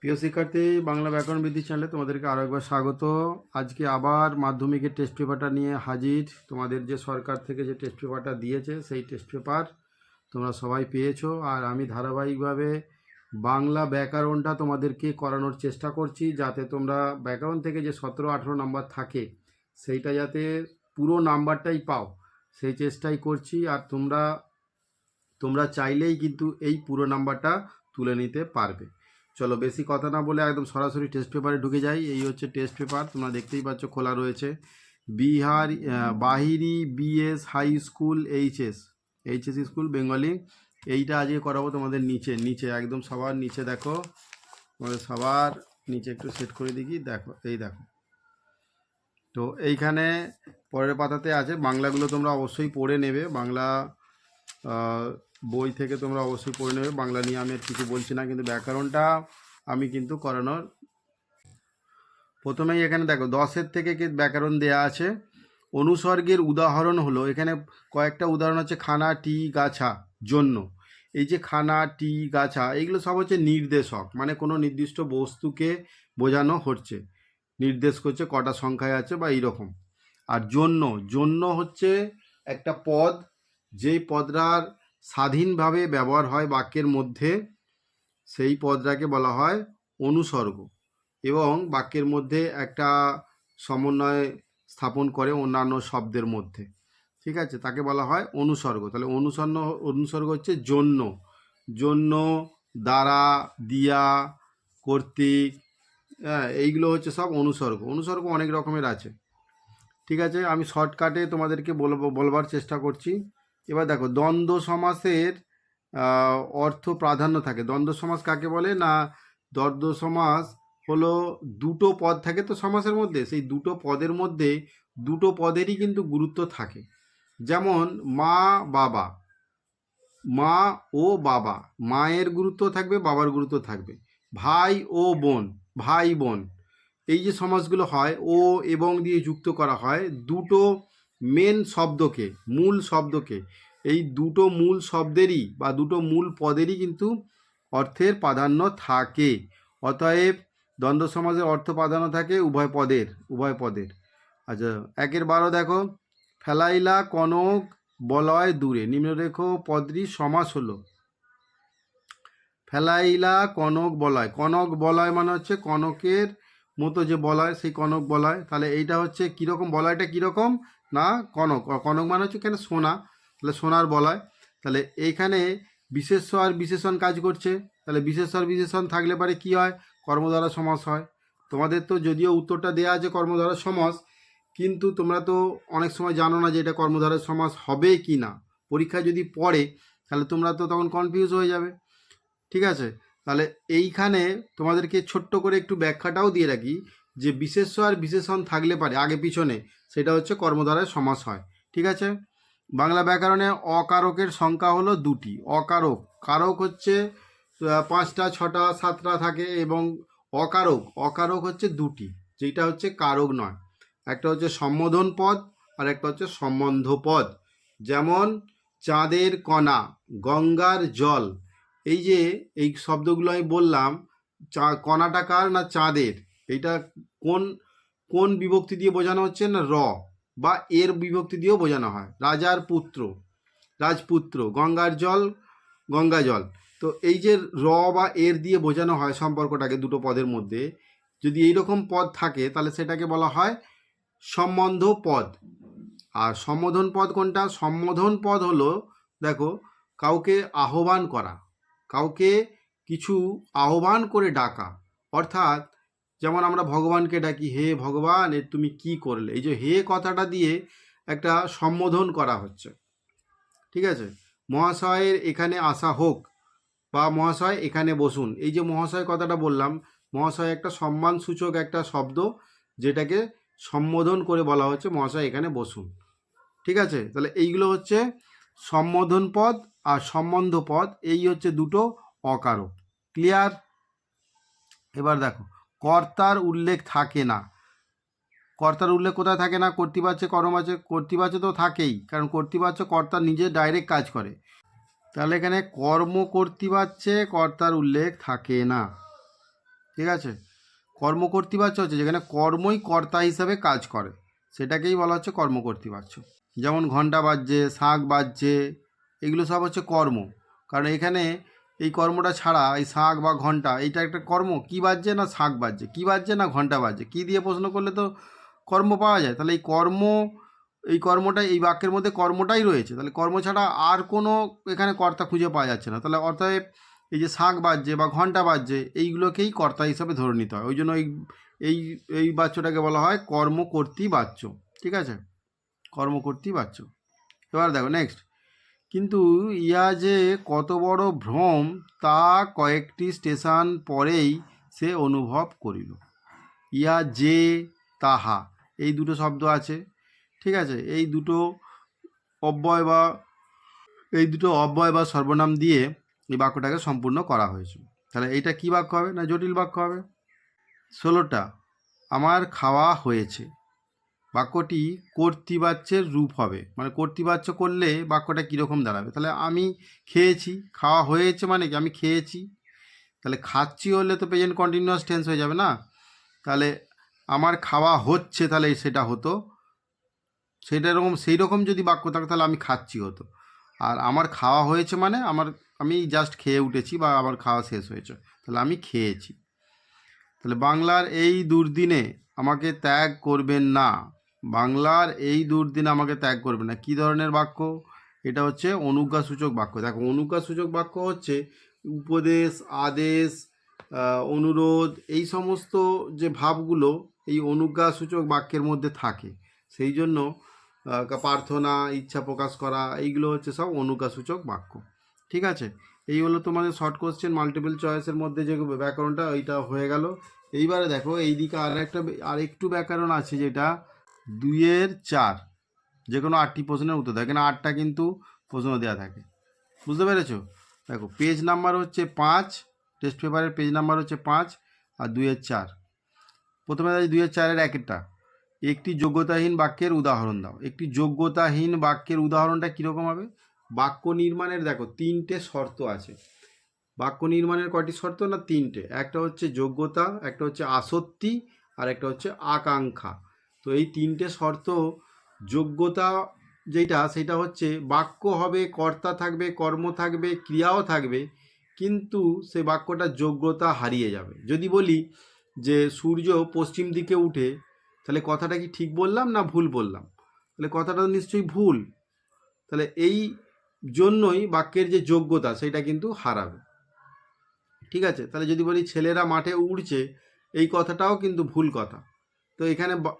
প্রিয় শিক্ষার্থী, বাংলা ব্যাকরণ বৃদ্ধি চ্যানেলে তোমাদেরকে আরও একবার স্বাগত। আজকে আবার মাধ্যমিকের টেস্ট পেপারটা নিয়ে হাজির। তোমাদের যে সরকার থেকে যে টেস্ট পেপারটা দিয়েছে সেই টেস্ট পেপার তোমরা সবাই পেয়েছো, আর আমি ধারাবাহিকভাবে বাংলা ব্যাকরণটা তোমাদেরকে করানোর চেষ্টা করছি, যাতে তোমরা ব্যাকরণ থেকে যে 17-18 নাম্বার থাকে সেইটা যাতে পুরো নাম্বারটাই পাও, সেই চেষ্টাই করছি। আর তোমরা চাইলেই কিন্তু এই পুরো নাম্বারটা তুলে নিতে পারবে। চলো বেশি কথা না বলে একদম সরাসরি টেস্ট পেপারে ঢুকে যাই। এই হচ্ছে টেস্ট পেপার, তোমরা দেখতেই পাচ্ছ খোলা রয়েছে। Bihar Bahiri BS high school HS school Bengali, এইটা আজকে করাবো তোমাদের নিচে নিচে একদম সবার নিচে। দেখো তোমাদের সবার নিচে একটু সেট করে দিই, দেখো এই দেখো। তো এইখানে পরের পাতাতে আছে বাংলাগুলো, তোমরা অবশ্যই পড়ে নেবে। বাংলা বই থেকে তোমরা অবশ্যই পড়ে নেবে। বাংলা নিয়ে আমি আর কিছু বলছি না, কিন্তু ব্যাকরণটা আমি কিন্তু করানোর। প্রথমেই এখানে দেখো 10-এর থেকে ব্যাকরণ দেয়া আছে। অনুসর্গের উদাহরণ হলো, এখানে কয়েকটা উদাহরণ হচ্ছে খানা, টি, গাছা, জন্য। এই যে খানা, টি, গাছা, এইগুলো সব হচ্ছে নির্দেশক, মানে কোনো নির্দিষ্ট বস্তুকে বোঝানো হচ্ছে, নির্দেশ করছে কটা সংখ্যায় আছে বা এইরকম। আর জন্য, জন্য হচ্ছে একটা পদ, যেই পদটার স্বাধীনভাবে ব্যবহার হয় বাক্যের মধ্যে, সেই পদটাকে বলা হয় অনুসর্গ, এবং বাক্যের মধ্যে একটা সমন্বয় স্থাপন করে অন্যান্য শব্দের মধ্যে, ঠিক আছে, তাকে বলা হয় অনুসর্গ। তাহলে অনুসর্গ হচ্ছে জন্য, জন্য, দ্বারা, দিয়া, কর্তৃক, হ্যাঁ, এইগুলো হচ্ছে সব অনুসর্গ। অনুসর্গ অনেক রকমের আছে, ঠিক আছে, আমি শর্টকাটে তোমাদেরকে বলবার চেষ্টা করছি। এবার দেখো দ্বন্দ্ব সমাসের অর্থ প্রাধান্য থাকে। দ্বন্দ্ব সমাস কাকে বলে না, দ্বন্দ্ব সমাস হলো দুটো পদ থাকে তো সমাসের মধ্যে, সেই দুটো পদের মধ্যে দুটো পদেরই কিন্তু গুরুত্ব থাকে। যেমন মা বাবা, মা ও বাবা, মায়ের গুরুত্ব থাকবে, বাবার গুরুত্ব থাকবে। ভাই ও বোন, ভাই বোন, এই যে সমাসগুলো হয় ও এবং দিয়ে যুক্ত করা হয় দুটো মেন শব্দকে, মূল শব্দকে। এই দুটো মূল শব্দেরই বা দুটো মূল পদেরই কিন্তু অর্থের প্রাধান্য থাকে। অতএব দ্বন্দ্ব সমাসের অর্থ প্রাধান্য থাকে উভয় পদের। আচ্ছা, 1-12 দেখো, ফেলাইলা কনক বলয় দূরে, নিম্নরেখ পদটি সমাস হলো। ফেলাইলা কনক বলয়, কনক বলয় মানে হচ্ছে কনকের মতো যে বলয়, সেই কনক বলয়। তাহলে এইটা হচ্ছে কীরকম, বলয়টা কীরকম না, কনক, কনক মানে হচ্ছে কেন সোনা, তাহলে সোনার বলয়। তাহলে এইখানে বিশেষ্য আর বিশেষণ কাজ করছে। তাহলে বিশেষ্য আর বিশেষণ থাকলে পারে কি হয়, কর্মদ্বারা সমাস হয়। তোমাদের তো যদিও উত্তরটা দেওয়া আছে কর্মদ্বারা সমাস, কিন্তু তোমরা তো অনেক সময় জানো না যে এটা কর্মধারয় সমাস হবে কি না। পরীক্ষায় যদি পড়ে তাহলে তোমরা তো তখন কনফিউজ হয়ে যাবে, ঠিক আছে। তাহলে এইখানে তোমাদেরকে ছোট্ট করে একটু ব্যাখ্যাটাও দিয়ে রাখি, যে বিশেষ্য আর বিশেষণ থাকলে পারে আগে পিছনে, সেটা হচ্ছে কর্মধারয় সমাস হয়, ঠিক আছে। বাংলা ব্যাকরণে অকারকের সংখ্যা হলো 2টি। অকারক, কারক হচ্ছে 5টা 6টা 7টা থাকে, এবং অকারক হচ্ছে 2টি, যেটা হচ্ছে কারক নয়। একটা হচ্ছে সম্বোধন পদ আর একটা হচ্ছে সম্বন্ধ পদ। যেমন চাঁদের কণা, গঙ্গার জল, এই যে এই শব্দগুলো আমি বললাম, কণাটা কার না চাঁদের, এইটা কোন কোন বিভক্তি দিয়ে বোঝানো হচ্ছে না, র বা এর বিভক্তি দিয়েও বোঝানো হয়। রাজার পুত্র, রাজপুত্র, গঙ্গার জল, গঙ্গা জল। তো এই যে র বা এর দিয়ে বোঝানো হয় সম্পর্কটাকে দুটো পদের মধ্যে, যদি এইরকম পদ থাকে তাহলে সেটাকে বলা হয় সম্বন্ধ পদ। আর সম্বোধন পদ কোনটা, সম্বোধন পদ হলো, দেখো, কাউকে আহ্বান করা, কাউকে কিছু আহ্বান করে ডাকা। অর্থাৎ যেমন আমরা ভগবানকে ডাকি, হে ভগবান এ তুমি কি করলে, এই যে হে কথাটা দিয়ে একটা সম্বোধন করা হচ্ছে, ঠিক আছে। মহাশয়ের এখানে আসা হোক, বা মহাশয় এখানে বসুন, এই যে মহাশয় কথাটা বললাম, মহাশয় একটা সম্মানসূচক একটা শব্দ, যেটাকে সম্বোধন করে বলা হচ্ছে মহাশয় এখানে বসুন, ঠিক আছে। তাহলে এইগুলো হচ্ছে সম্বোধন পদ আর সম্বন্ধ পদ, এই হচ্ছে দুটো অকারক, ক্লিয়ার। এবার দেখো কর্তার উল্লেখ থাকে না। কর্তার উল্লেখ কোথায় থাকে না, কর্তৃবাচ্যে কর্মবাচ্যে, কর্তৃবাচ্য তো থাকেই, কারণ কর্তৃবাচ্য কর্তা নিজে ডাইরেক্ট কাজ করে। তাহলে এখানে কর্ম কর্তৃবাচ্যে কর্তার উল্লেখ থাকে না, ঠিক আছে। কর্মকর্তৃবাচ্য হচ্ছে যেখানে কর্মই কর্তা হিসাবে কাজ করে, সেটাকেই বলা হচ্ছে কর্মকর্তৃবাচ্য। যেমন ঘন্টা বাজছে, শাঁখ বাজছে, এগুলো সব হচ্ছে কর্ম। কারণ এখানে এই কর্মটা ছাড়া এই শাঁখ বা ঘন্টা এইটা একটা কর্ম। কি বাজছে না শাঁখ বাজছে, কি বাজছে না ঘন্টা বাজছে, কি দিয়ে প্রশ্ন করলে তো কর্ম পাওয়া যায়। তাহলে এই কর্মটা এই বাক্যের মধ্যে কর্মটাই রয়েছে, তাহলে কর্ম ছাড়া আর কোনো এখানে কর্তা খুঁজে পাওয়া যাচ্ছে না। তাহলে অর্থাৎ এই যে শাঁখ বাজছে বা ঘন্টা বাজছে এইগুলোকেই কর্তা হিসাবে ধরে নিতে হয়। ওই জন্য এই এই বাচ্যটাকে বলা হয় কর্মকর্তৃ বাচ্য। ঠিক আছে, কর্মকর্তৃ বাচ্য। এবার দেখো নেক্সট, কিন্তু ইয়া যে কত বড় ভ্রম তা কয়েকটি স্টেশন পরেই সে অনুভব করিল। ইয়া যে তাহা এই দুটো শব্দ আছে। ঠিক আছে, এই দুটো অব্যয় বা সর্বনাম দিয়ে এই বাক্যটাকে সম্পূর্ণ করা হয়েছে। তাহলে এইটা কি বাক্য হবে না জটিল বাক্য হবে। 16টা, আমার খাওয়া হয়েছে, বাক্যটি কর্তৃবাচ্যের রূপ হবে। মানে কর্তৃবাচ্য করলে বাক্যটা কীরকম দাঁড়াবে, তাহলে আমি খেয়েছি, খাওয়া হয়েছে মানে কি আমি খেয়েছি। তাহলে খাচ্ছি হলে তো প্রেজেন্ট কন্টিনিউয়াস টেন্স হয়ে যাবে না। তাহলে আমার খাওয়া হচ্ছে, তাহলে সেটা হতো সেই রকম যদি বাক্য থাকে তাহলে আমি খাচ্ছি হতো। আর আমার খাওয়া হয়েছে মানে আমি জাস্ট খেয়ে উঠেছি বা আমার খাওয়া শেষ হয়েছে, তাহলে আমি খেয়েছি। তাহলে বাংলার এই দুর্দিনে আমাকে ত্যাগ করবেন না, বাংলার এই দুর্দিনে আমাকে ত্যাগ করবেন না কী ধরনের বাক্য, এটা হচ্ছে অনুজ্ঞাসূচক বাক্য। দেখো অনুজ্ঞাসূচক বাক্য হচ্ছে উপদেশ, আদেশ, অনুরোধ, এই সমস্ত যে ভাবগুলো এই অনুজ্ঞাসূচক বাক্যের মধ্যে থাকে। সেই জন্য প্রার্থনা, ইচ্ছা প্রকাশ করা, এইগুলো হচ্ছে সব অনুজ্ঞাসূচক বাক্য। ঠিক আছে, এই হলো তোমাদের শর্ট কোশ্চেন মাল্টিপল চয়েসের মধ্যে যে ব্যাকরণটা ওইটা হয়ে গেল। এইবারে দেখো এইদিকে আরেকটু ব্যাকরণ আছে, যেটা 2-এর 4, যে কোনো 8টি প্রশ্নের উত্তর দেয়। এখানে 8টা কিন্তু প্রশ্ন দেওয়া থাকে, বুঝতে পেরেছো। দেখো পেজ নাম্বার হচ্ছে 5, টেস্ট পেপারের পেজ নাম্বার হচ্ছে 5 আর 2-এর 4। প্রথমে 2-এর 4-এর একটা, একটি যোগ্যতাহীন বাক্যের উদাহরণ দাও। একটি যোগ্যতাহীন বাক্যের উদাহরণটা কীরকম হবে, বাক্য নির্মাণের দেখো 3টে শর্ত আছে। বাক্য নির্মাণের কয়টি শর্ত না 3টে, একটা হচ্ছে যোগ্যতা, একটা হচ্ছে আসক্তি, আর একটা হচ্ছে আকাঙ্ক্ষা। তো এই 3টে শর্ত, যোগ্যতা সেটা হচ্ছে বাক্য হবে, কর্তা থাকবে, কর্ম থাকবে, ক্রিয়াও থাকবে, কিন্তু সে বাক্যটা যোগ্যতা হারিয়ে যাবে। যদি বলি যে সূর্য পশ্চিম দিকে উঠে, তাহলে কথাটা কি ঠিক বললাম না ভুল বললাম, তাহলে কথাটা নিশ্চয়ই ভুল। তাহলে এই জন্যই বাক্যের যে যোগ্যতা সেটা কিন্তু হারাবে। ঠিক আছে, তাহলে যদি বলি ছেলেরা মাঠে উড়ছে, এই কথাটাও কিন্তু ভুল কথা। তো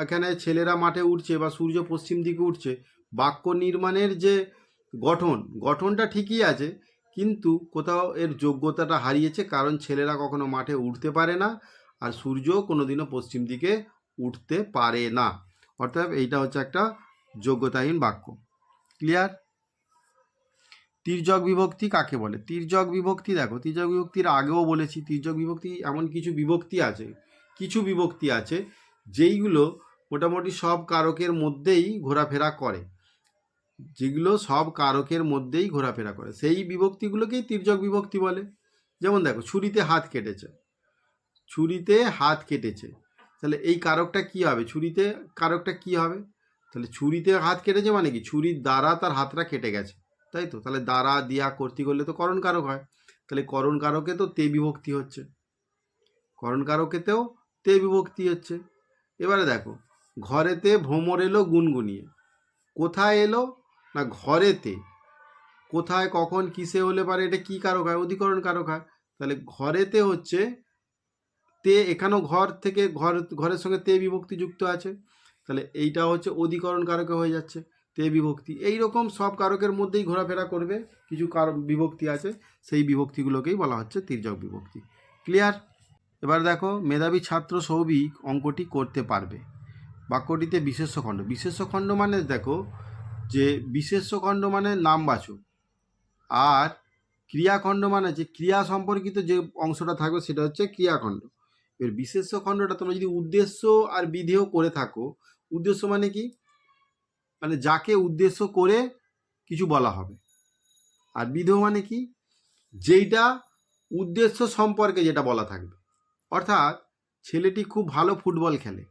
এখানে ছেলেরা মাঠে উঠছে বা সূর্য পশ্চিম দিকে উঠছে, বাক্য নির্মাণের যে গঠনটা ঠিকই আছে, কিন্তু কোথাও এর যোগ্যতাটা হারিয়েছে, কারণ ছেলেরা কখনো মাঠে উঠতে পারে না, আর সূর্য কোনোদিনও পশ্চিম দিকে উঠতে পারে না। অর্থাৎ এইটা হচ্ছে একটা যোগ্যতাহীন বাক্য। ক্লিয়ার। তির্যক বিভক্তি কাকে বলে, তির্যক বিভক্তি দেখো, তির্যক বিভক্তির আগেও বলেছি, তির্যক বিভক্তি এমন কিছু বিভক্তি আছে যেইগুলো মোটামুটি সব কারকের মধ্যেই ঘোরাফেরা করে, সেই বিভক্তিগুলোকেই তির্যক বিভক্তি বলে। যেমন দেখো ছুরিতে হাত কেটেছে, তাহলে এই কারকটা কি হবে, তাহলে ছুরিতে হাত কেটেছে মানে কি ছুরির দ্বারা তার হাতটা কেটে গেছে, তাই তো। তাহলে দ্বারা দিয়া কর্তৃ করলে তো করণ কারক হয়, তাহলে করণ কারকে তো তে বিভক্তি হচ্ছে, এবারে দেখো ঘরেতে ভ্রমর এলো গুনগুনিয়ে, কোথায় এলো না ঘরেতে, কোথায় কখন কিসে হলে পারে এটা কি কারক হয়, অধিকরণ কারক হয়। তাহলে ঘরেতে হচ্ছে তে, এখানেও ঘরের সঙ্গে তে বিভক্তি যুক্ত আছে, তাহলে এইটা হচ্ছে অধিকরণ কারকে হয়ে যাচ্ছে তে বিভক্তি। এইরকম সব কারকের মধ্যেই ঘোরাফেরা করবে কিছু বিভক্তি আছে, সেই বিভক্তিগুলোকেই বলা হচ্ছে তির্যক বিভক্তি। ক্লিয়ার। এবার দেখো মেধাবী ছাত্র সৌভিক অঙ্কটি করতে পারবে। বাক্যটিতে বিশেষ্য খণ্ড মানে দেখো যে বিশেষ্য খণ্ড মানে নামবাচক, আর ক্রিয়াখণ্ড মানে যে ক্রিয়া সম্পর্কিত যে অংশটা থাকবে সেটা হচ্ছে ক্রিয়াখণ্ড। এর বিশেষ্য খণ্ডটা তোমরা যদি উদ্দেশ্য আর বিধেয় করে থাকো, উদ্দেশ্য মানে কি, মানে যাকে উদ্দেশ্য করে কিছু বলা হবে, আর বিধেয় মানে কি, যেইটা উদ্দেশ্য সম্পর্কে যেটা বলা থাকবে। অর্থাৎ ছেলেটি খুব ভালো ফুটবল খেলে।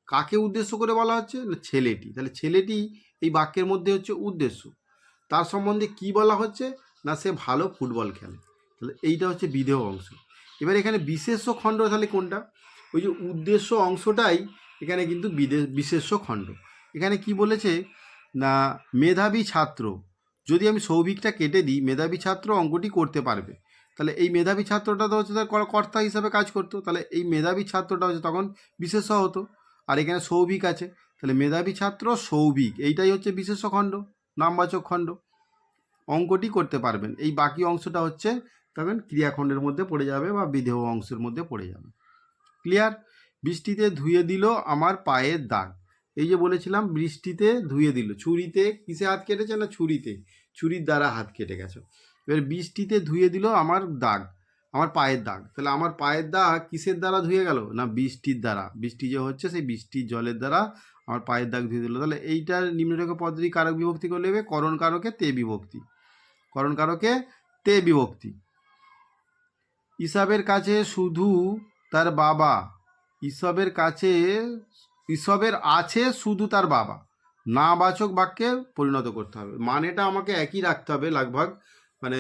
কাকে উদ্দেশ্য করে বলা হচ্ছে না ছেলেটি, তাহলে ছেলেটি এই বাক্যের মধ্যে হচ্ছে উদ্দেশ্য। তার সম্বন্ধে কি বলা হচ্ছে না সে ভালো ফুটবল খেলে, তাহলে এইটা হচ্ছে বিধেয় অংশ। এবার এখানে বিশেষ্য খণ্ড তাহলে কোনটা, ওই যে উদ্দেশ্য অংশটাই এখানে কিন্তু বিশেষ্য খণ্ড। এখানে কি বলেছে না মেধাবী ছাত্র, যদি আমি সৌভিকটা কেটে দিই মেধাবী ছাত্র অঙ্কটি করতে পারবে, তাহলে এই মেধাবী ছাত্রটা তো হচ্ছে তার কর্তা হিসাবে কাজ করতো, তাহলে এই মেধাবী ছাত্রটা হচ্ছে তখন বিশেষ্য হতো। আর এখানে সৌভিক আছে, তাহলে মেধাবী ছাত্র সৌভিক, এইটাই হচ্ছে বিশেষ্য খণ্ড, নামবাচক খণ্ড, অঙ্কটি করতে পারবেন। এই বাকি অংশটা হচ্ছে তখন ক্রিয়াখণ্ডের মধ্যে পড়ে যাবে বা বিধেয় অংশের মধ্যে পড়ে যাবে। ক্লিয়ার? বৃষ্টিতে ধুয়ে দিল আমার পায়ের দাগ, এই যে বলেছিলাম বৃষ্টিতে ধুয়ে দিল, ছুরিতে কিসে হাত কেটেছে না ছুরিতে, ছুরির দ্বারা হাত কেটে গেছে। এবার বৃষ্টিতে ধুয়ে দিল আমার দাগ, আমার পায়ের দাগ, তাহলে আমার পায়ের দাগ কিসের দ্বারা ধুয়ে গেল না বৃষ্টির দ্বারা, বৃষ্টি যে হচ্ছে সেই বৃষ্টির জলের দ্বারা আমার পায়ের দাগ ধুয়ে দিল। তাহলে এইটার নিম্নরেখা পদ্ধতি কারক বিভক্তি করলে হবে করণ কারকে তে বিভক্তি, করণ কারকে তে বিভক্তি। ঈশাবের কাছে শুধু তার বাবা, ঈশবের কাছে ঈশবের আছে শুধু তার বাবা, না বাচক বাক্যে পরিণত করতে হবে। মানেটা আমাকে একই রাখতে হবে লাগভাগ, মানে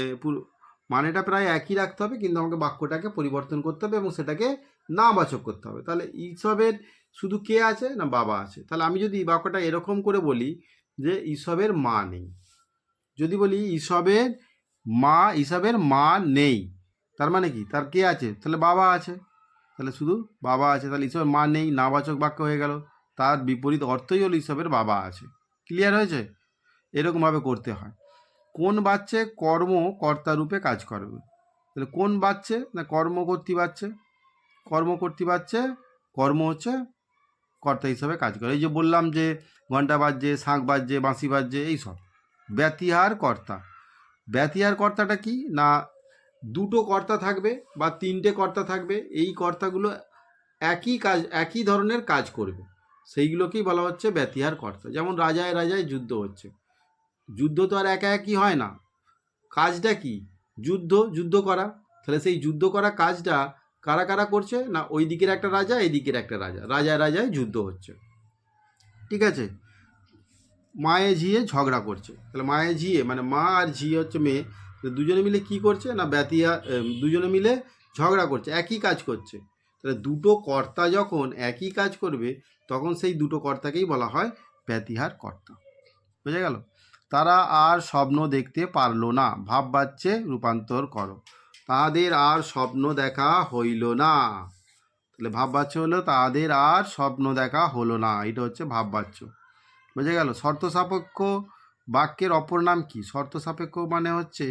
মানেটা প্রায় একই রাখতে হবে, কিন্তু আমাকে বাক্যটাকে পরিবর্তন করতে হবে এবং সেটাকে না বাচক করতে হবে। তাহলে ঈশবের শুধু কে আছে না বাবা আছে, তাহলে আমি যদি বাক্যটা এরকম করে বলি যে ঈশবের মা নেই, যদি বলি ঈশবের মা নেই, তার মানে কি তার কে আছে, তাহলে বাবা আছে, তাহলে শুধু বাবা আছে, তাহলে ঈশবের মা নেই নাবাচক বাক্য হয়ে গেল, তার বিপরীত অর্থই হলো ঈশবের বাবা আছে। ক্লিয়ার হয়েছে? এরকমভাবে করতে হয়। কোন বাচ্চে কর্ম কর্তারূপে কাজ করবে, তাহলে কোন বাচ্চে না কর্ম করতে বাচ্চে, কর্ম করতে বাচ্চে কর্ম হচ্ছে কর্তা হিসাবে কাজ করে। এই যে বললাম যে ঘন্টা বাজছে, শাঁখ বাজছে, বাঁশি বাজছে, এইসব ব্যতিহার কর্তা। ব্যতিহার কর্তাটা কি না দুটো কর্তা থাকবে বা তিনটে কর্তা থাকবে, এই কর্তাগুলো একই কাজ একই ধরনের কাজ করবে, সেইগুলোকেই বলা হচ্ছে ব্যতিহার কর্তা। যেমন রাজায় রাজায় যুদ্ধ হচ্ছে, যুদ্ধ তো আর একা একই হয় না, কাজটা কি যুদ্ধ করা, তাহলে সেই যুদ্ধ করা কাজটা কারা কারা করছে না ওই দিকের একটা রাজা এই দিকের একটা রাজা, রাজায় রাজায় যুদ্ধ হচ্ছে। ঠিক আছে? মায়ে ঝিয়ে ঝগড়া করছে, তাহলে মায়ে ঝিয়ে মানে মা আর ঝিয়ে হচ্ছে মেয়ে, দুজনে মিলে কি করছে না দুজনে মিলে ঝগড়া করছে, একই কাজ করছে। তাহলে দুটো কর্তা যখন একই কাজ করবে তখন সেই দুটো কর্তাকেই বলা হয় ব্যতিহার কর্তা। বুঝে গেল? তারা আর স্বপ্ন দেখতে পারলো না, ভাব বাচ্চে রূপান্তর করো, তাদের আর স্বপ্ন দেখা হইল না, তাহলে ভাব বাচ্চ হলো তাদের আর স্বপ্ন দেখা হলো না, এটা হচ্ছে ভাব বাচ্চ। বুঝে গেল? শর্ত সাপেক্ষ বাক্যের অপর নাম কি? শর্ত সাপেক্ষ মানে হচ্ছে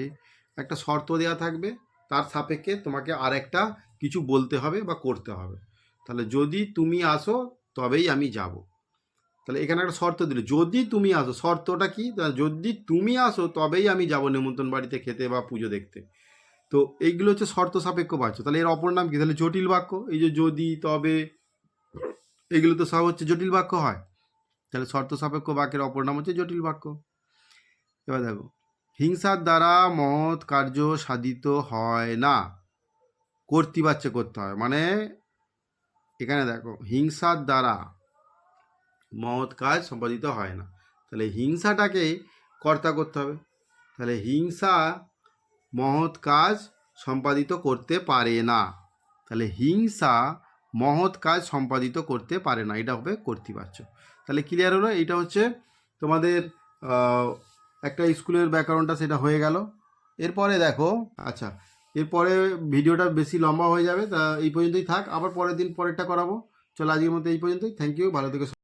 একটা শর্ত দেওয়া থাকবে, তার সাপেক্ষে তোমাকে আর একটা কিছু বলতে হবে বা করতে হবে। তাহলে যদি তুমি আসো তবেই আমি যাব, তাহলে এখানে একটা শর্ত দিল যদি তুমি আসো, শর্তটা কি যদি তুমি আসো তবেই আমি যাব নেমন্তন্ন বাড়িতে খেতে বা পুজো দেখতে। তো এইগুলো হচ্ছে শর্ত সাপেক্ষ বাক্য। তাহলে এর অপর নাম কি? তাহলে জটিল বাক্য। এই যে যদি তবে এগুলো তো সব হচ্ছে জটিল বাক্য হয়, তাহলে শর্ত সাপেক্ষ বাক্যের অপর নাম হচ্ছে জটিল বাক্য। এবার দেখো, হিংসার দ্বারা মহৎ কার্য সাধিত হয় না, কর্তৃবাচ্যে করতে হয়, মানে এখানে দেখো হিংসার দ্বারা মহৎ কাজ সম্পাদিত হয় না, তাহলে হিংসাটাকে কর্তা করতে হবে, তাহলে হিংসা মহৎ কাজ সম্পাদিত করতে পারে না, তাহলে হিংসা মহৎ কাজ সম্পাদিত করতে পারে না, এটা হবে কর্তৃবাচ্য। তাহলে ক্লিয়ার হলো? এইটা হচ্ছে তোমাদের একটা স্কুলের ব্যাকরণটা সেটা হয়ে গেল। এরপরে দেখো, আচ্ছা এরপরে ভিডিওটা বেশি লম্বা হয়ে যাবে, তা এই পর্যন্তই থাক, আবার পরের দিন পরেরটা করাবো। চলো আজকের মতো এই পর্যন্তই, থ্যাংক ইউ, ভালো থেকো।